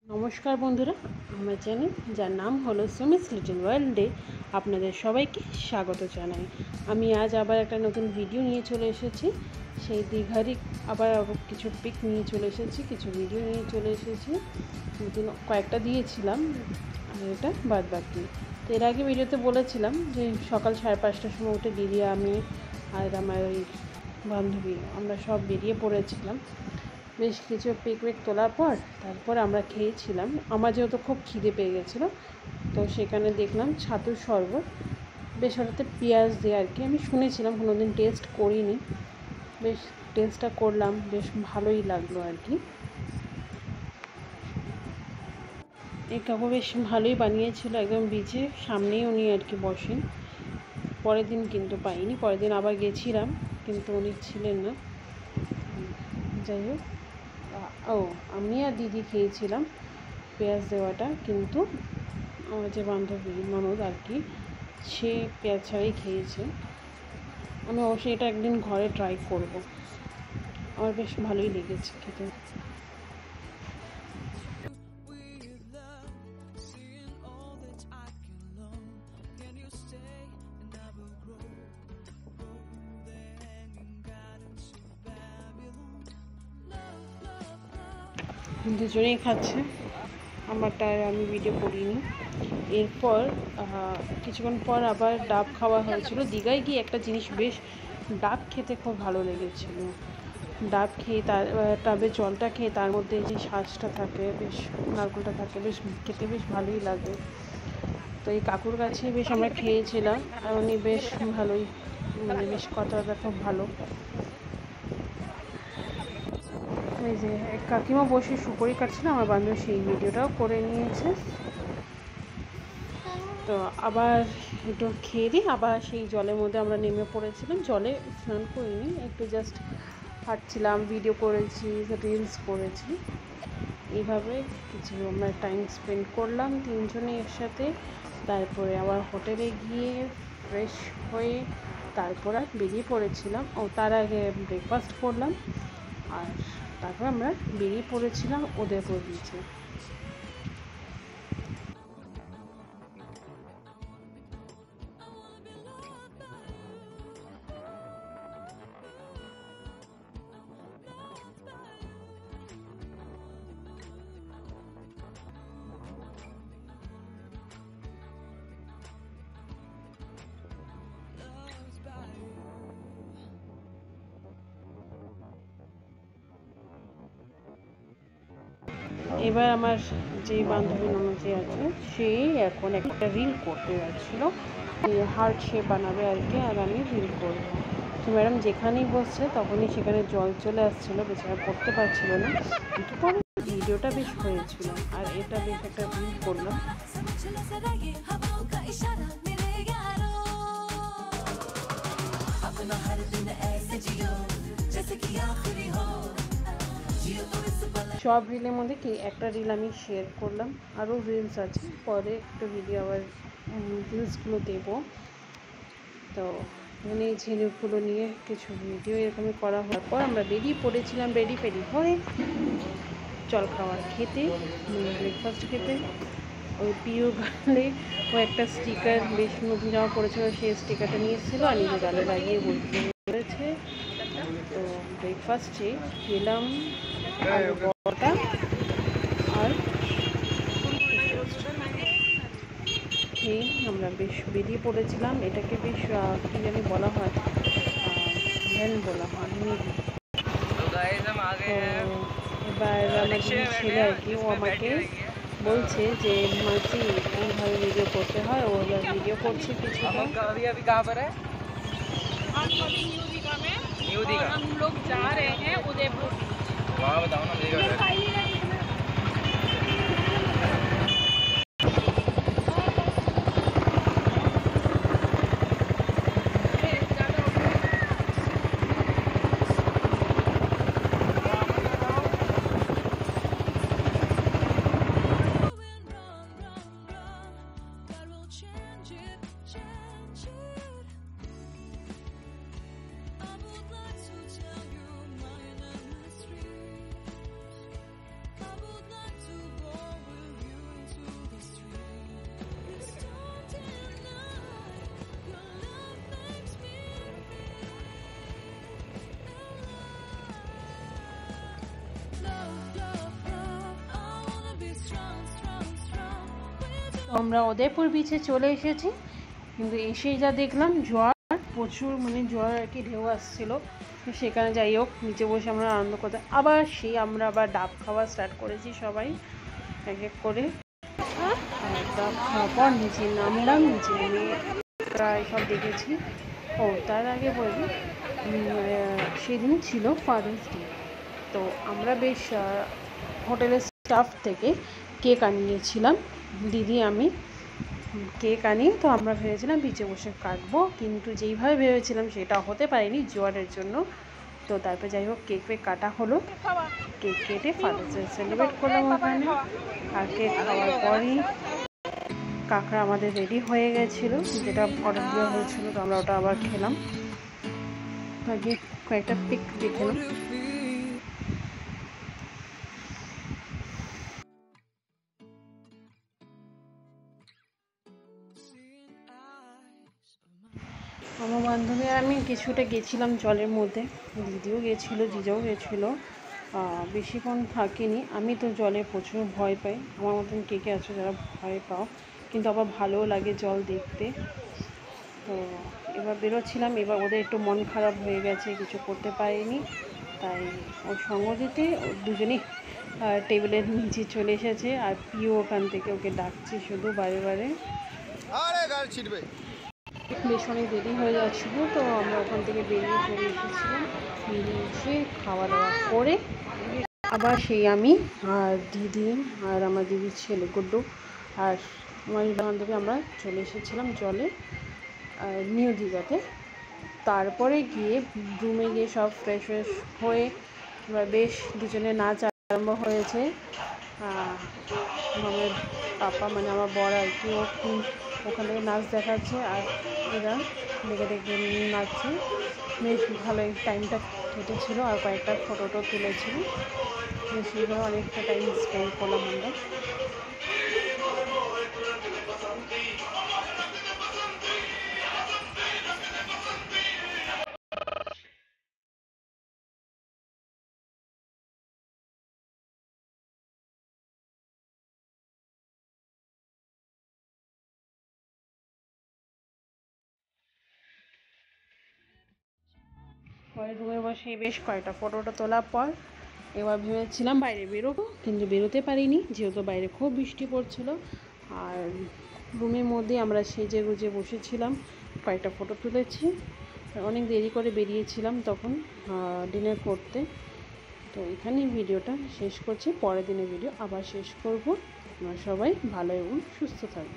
নমস্কার বন্ধুরা, আমার চ্যানেল যার নাম হলো সুমিস লিটল ওয়ার্ল্ডে আপনাদের সবাইকে স্বাগত জানাই। আমি আজ আবার একটা নতুন ভিডিও নিয়ে চলে এসেছি। সেই দীঘারই আবার কিছু পিক নিয়ে চলে এসেছি, কিছু ভিডিও নিয়ে চলে এসেছি। নতুন কয়েকটা দিয়েছিলাম আর এটা বাদ বাকি। তো এর আগে ভিডিওতে বলেছিলাম যে সকাল 5:30টার সময় উঠে দিদি, আমি আর আমার ওই বান্ধবী আমরা সব বেরিয়ে পড়েছিলাম। বেশ কিছু পিকনিক তোলার পর তারপর আমরা খেয়েছিলাম। আমার যেহেতু খুব খিদে পেয়ে গেছিলো, তো সেখানে দেখলাম ছাতুর শরবত, বেশ ওটাতে পেঁয়াজ দিয়ে আর কি। আমি শুনেছিলাম, কোনো দিন টেস্ট করিনি, বেশ টেস্টটা করলাম, বেশ ভালোই লাগলো আর কি। এই কাকু বেশ ভালোই বানিয়েছিল, একদম বিচে সামনেই উনি আর কি বসেন। পরের দিন কিন্তু পাইনি, পরের দিন আবার গেছিলাম কিন্তু উনি ছিলেন না। যাই হোক, আমি আর দিদি খেয়েছিলাম পেঁয়াজ দেওয়াটা, কিন্তু আমার যে বান্ধবী ননদ আর কি, সে পেঁয়াজ ছাড়াই খেয়েছে। আমি অবশ্যই এটা একদিন ঘরে ট্রাই করব, আমার বেশ ভালোই লেগেছে খেতে। দুজনেই খাচ্ছে, আমারটা আমি ভিডিও করিনি। এরপর কিছুক্ষণ পর আবার ডাব খাওয়া হয়েছিল। দীঘায় গিয়ে একটা জিনিস, বেশ ডাব খেতে খুব ভালো লেগেছিল। ডাব খেয়ে তার ডাবের জলটা খেয়ে তার মধ্যে যে শাঁসটা থাকে, বেশ নারকেলটা থাকে, বেশ খেতে বেশ ভালোই লাগে। তো এই কাকুর কাছে বেশ আমরা খেয়েছিলাম, আর উনি বেশ ভালোই, মানে বেশ কথাটা খুব ভালো। এই যে এক কাকিমা বসে সুপারি কাটছিল, আমার বান্ধবী সেই ভিডিওটাও করে নিয়েছে। তো আবার একটু খেয়ে দিই, আবার সেই জলের মধ্যে আমরা নেমে পড়েছিলাম। জলে স্নান করিনি, একটু জাস্ট হাঁটছিলাম, ভিডিও করেছি, রিলস করেছি। এইভাবে কিছু আমরা টাইম স্পেন্ড করলাম তিনজনে একসাথে। তারপরে আবার হোটেলে গিয়ে ফ্রেশ হয়ে তারপর আর বেরিয়ে পড়েছিলাম। তার আগে ব্রেকফাস্ট করলাম, আর তারপর আমরা বেরিয়ে পড়েছিলাম উদয়পুর বিচে। এবার আমার যে বান্ধবী ননদ আছে, সে এখন একটা রিল করতে যাচ্ছিলো, হার্ট শেপ বানাবে আর কি, আর আমি রিল করবো। তো ম্যাডাম যেখানেই বসছে তখনই সেখানে জল চলে আসছিলো, বেচারা করতে পারছিল না, কিন্তু পরে ভিডিওটা বেশ হয়েছিল। আর এটা বেশ একটা রিল করলাম। সব রিলের মধ্যে কি একটা রিল আমি শেয়ার করলাম, আরও রিলস আছে, পরে একটা ভিডিও আবার রিলসগুলো দেবো। তো এখানে এই ঝিনুকগুলো নিয়ে কিছু ভিডিও এরকমই করা হওয়ার পর আমরা বেরিয়ে পড়েছিলাম, রেডি হয়ে জল খাওয়ার খেতে, ব্রেকফাস্ট খেতে। ওই পিউ গালে ও একটা স্টিকার, বেশ নতুন জামা পড়েছিল, সেই স্টিকারটা নিয়ে এসেছিলো আর নিজে গালে লাগিয়ে বলেছে। তো ব্রেকফাস্টে খেলাম আলু পরোটা আর খেয়ে আমরা বেশ বেরিয়ে পড়েছিলাম। এটাকে বেশ কী জানি বলা হয়, ভ্যান বলা হয় মেবি। এবার আমার ছেলে আর কি, ও আমাকে বলছে যে মাসি এইভাবে ভিডিও করতে হয়, ও এবার ভিডিও করছে কিছুটা। हम लोग जा रहे हैं उदयपुर। वहाँ बताओ ना, আমরা উদয়পুর বিচে চলে এসেছি, কিন্তু এসেই যা দেখলাম জোয়ার, প্রচুর মানে জোয়ার আর কি ঢেউ আসছিলো। সেখানে যাই হোক নিচে বসে আমরা আনন্দ করতে আবার আমরা আবার ডাব খাওয়া স্টার্ট করেছি সবাই এক এক করে। ডাব খাওয়ার পর নিচে নামলাম, নিচে নেমে প্রায় সব দেখেছি। ও তার আগে বলি, সেদিন ছিল ফাদার্স ডে, তো আমরা বেশ হোটেলের স্টাফ থেকে কেক আনিয়েছিলাম, দিদি আমি কেক আনি। তো আমরা ভেবেছিলাম বিচে বসে কাটবো, কিন্তু যেইভাবে ভেবেছিলাম সেটা হতে পারেনি জোয়ারের জন্য। তো তারপর যাই হোক কেক কাটা হলো, কেক কেটে ফাদার্স ডে সেলিব্রেট করলাম ওখানে। আর কেক খাওয়ার পরই কাঁকড়া আমাদের রেডি হয়ে গেছিলো, যেটা অর্ডার দেওয়া হয়েছিল, তো আমরা ওটা আবার খেলাম। আগে কয়েকটা পিক দেখলাম। আমার বান্ধবী আর আমি কিছুটা গেছিলাম জলের মধ্যে, দিদিও গেছিলো, জিজাও গেছিলো। বেশিক্ষণ থাকিনি। আমি তো জলে প্রচুর ভয় পাই, আমার মতন কে কে আছে যারা ভয় পাও, কিন্তু আবার ভালোও লাগে জল দেখতে। তো এবার বেরোচ্ছিলাম, এবার ওদের একটু মন খারাপ হয়ে গেছে, কিছু করতে পারিনি, তাই ওর সঙ্গ দিতে দুজনেই টেবিলের নিচে চলে এসেছে। আর পিও ওখান থেকে ওকে ডাকছে শুধু বারে বারে। বেশ অনেক দেরি হয়ে যাচ্ছিলো, তো আমরা ওখান থেকে বেরিয়ে চলে এসেছিলাম। বেরিয়ে এসে খাওয়া দাওয়া করে আবার সেই আমি আর দিদি আর আমার দিদির ছেলে গুড্ডু আর আমার বান্ধবী আমরা চলে এসেছিলাম জলে, নিউ দীঘাতে। তারপরে গিয়ে রুমে গিয়ে সব ফ্রেশ হয়ে এবার বেশ দুজনে নাচ আরম্ভ হয়েছে। আমার পাপা মানে আমার বর আর কি, ওখান থেকে নাচ দেখাচ্ছে আর এরা দেখে দেখে নাচছে। বেশ ভালোই টাইমটা কেটেছিল, আর কয়েকটা ফটোটো তুলেছিল, সেইভাবে অনেকটা টাইম স্পেন্ড করলাম আমরা। পরে রুমে বসে বেশ কয়েকটা ফটোটা তোলার পর এবার ভেবেছিলাম বাইরে বেরোবো, কিন্তু বেরোতে পারিনি, যেহেতু বাইরে খুব বৃষ্টি পড়ছিল। আর রুমের মধ্যে আমরা সেজে গুজে বসেছিলাম, কয়েকটা ফটো তুলেছি। অনেক দেরি করে বেরিয়েছিলাম তখন ডিনার করতে। তো এখানেই ভিডিওটা শেষ করছি, পরের দিনের ভিডিও আবার শেষ করব। আপনারা সবাই ভালো এবং সুস্থ থাকবেন।